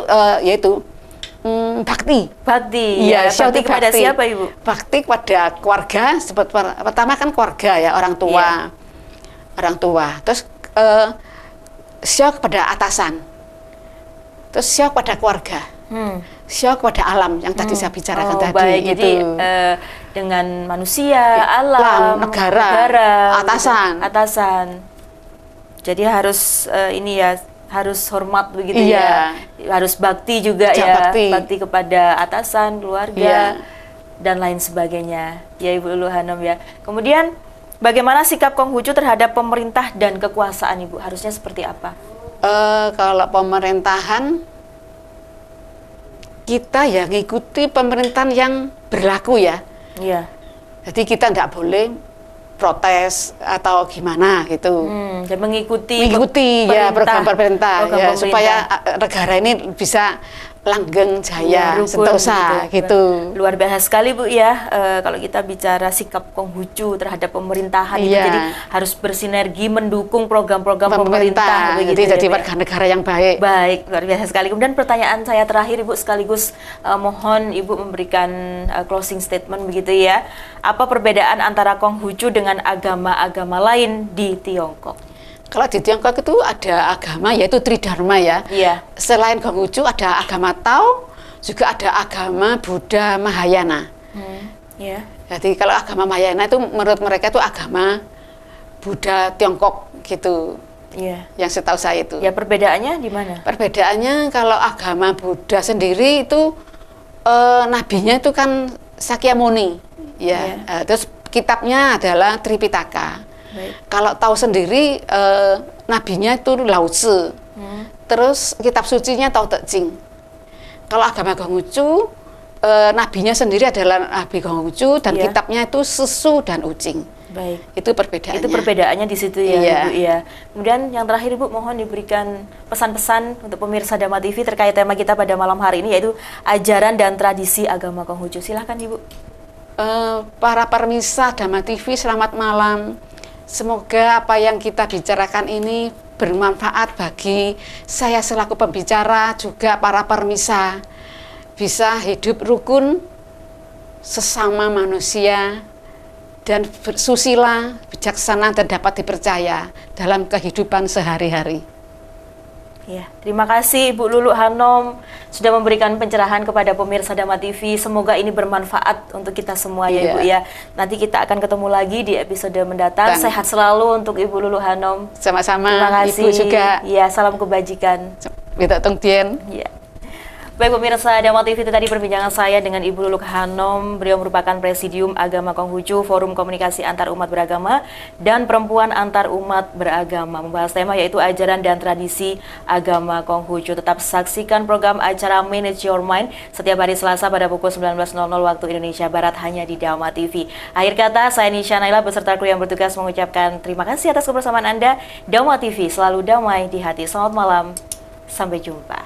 yaitu bakti. Bakti. Ya, bakti kepada siapa Ibu? Bakti kepada keluarga. Pertama kan keluarga ya, orang tua. Orang tua. Terus xiao kepada atasan. Terus xiao kepada keluarga. Xiao kepada alam yang tadi saya bicarakan tadi. Baik, gitu. Jadi dengan manusia, alam, negara, atasan. Jadi harus ini ya, harus hormat begitu ya. Harus bakti juga ya. Bakti kepada atasan, keluarga, dan lain sebagainya. Ya Ibu Lulu Hanom ya. Kemudian bagaimana sikap Konghucu terhadap pemerintah dan kekuasaan Ibu? Harusnya seperti apa? Kalau pemerintahan, kita ya ngikuti pemerintahan yang berlaku ya. Iya. Jadi kita nggak boleh protes atau gimana gitu. Dan mengikuti ya program pemerintah ya, supaya negara ini bisa langgeng jaya sentosa gitu. Luar biasa sekali Bu ya, kalau kita bicara sikap Konghucu terhadap pemerintahan itu, jadi harus bersinergi mendukung program-program pemerintah begitu. Jadi warga negara yang baik. Baik, luar biasa sekali. Kemudian pertanyaan saya terakhir Ibu, sekaligus mohon Ibu memberikan closing statement begitu ya. Apa perbedaan antara Konghucu dengan agama-agama lain di Tiongkok? Kalau di Tiongkok itu ada agama yaitu Tridharma ya. Selain Konghucu ada agama Tao, juga ada agama Buddha Mahayana. Jadi kalau agama Mahayana itu menurut mereka itu agama Buddha Tiongkok gitu. Yang setahu saya itu. Ya, perbedaannya di mana? Perbedaannya kalau agama Buddha sendiri itu nabinya itu kan Sakyamuni. Terus kitabnya adalah Tripitaka. Kalau tahu sendiri nabinya itu Lao Tzu. Terus kitab sucinya Tao Te Ching. Kalau agama Konghucu nabinya sendiri adalah Nabi Konghucu dan kitabnya itu Susu dan Ucing. Baik. Itu perbedaannya. Itu perbedaannya di situ ya, Ibu ya. Kemudian yang terakhir Ibu, mohon diberikan pesan-pesan untuk pemirsa Dhamma TV terkait tema kita pada malam hari ini, yaitu ajaran dan tradisi agama Konghucu. Silahkan Ibu. Para pemirsa Dhamma TV, selamat malam. Semoga apa yang kita bicarakan ini bermanfaat bagi saya selaku pembicara, juga para pemirsa, bisa hidup rukun sesama manusia dan susila, bijaksana dan dapat dipercaya dalam kehidupan sehari-hari. Ya, terima kasih Ibu Lulu Hanom sudah memberikan pencerahan kepada pemirsa Dhamma TV. Semoga ini bermanfaat untuk kita semua ya Ibu ya. Nanti kita akan ketemu lagi di episode mendatang. Sehat selalu untuk Ibu Lulu Hanom. Sama-sama. Terima kasih. Ibu juga. Ya, salam kebajikan. Minta tong tien. Ya. Baik pemirsa Dhamma TV, itu tadi perbincangan saya dengan Ibu Lulu Hanom. Beliau merupakan Presidium Agama Konghucu, Forum Komunikasi Antar Umat Beragama dan Perempuan Antar Umat Beragama. Membahas tema yaitu ajaran dan tradisi agama Konghucu. Tetap saksikan program acara Manage Your Mind setiap hari Selasa pada pukul 19.00 waktu Indonesia Barat hanya di Dhamma TV. Akhir kata, saya Nisha Naila beserta kru yang bertugas mengucapkan terima kasih atas kebersamaan Anda. Dhamma TV selalu damai di hati. Selamat malam, sampai jumpa.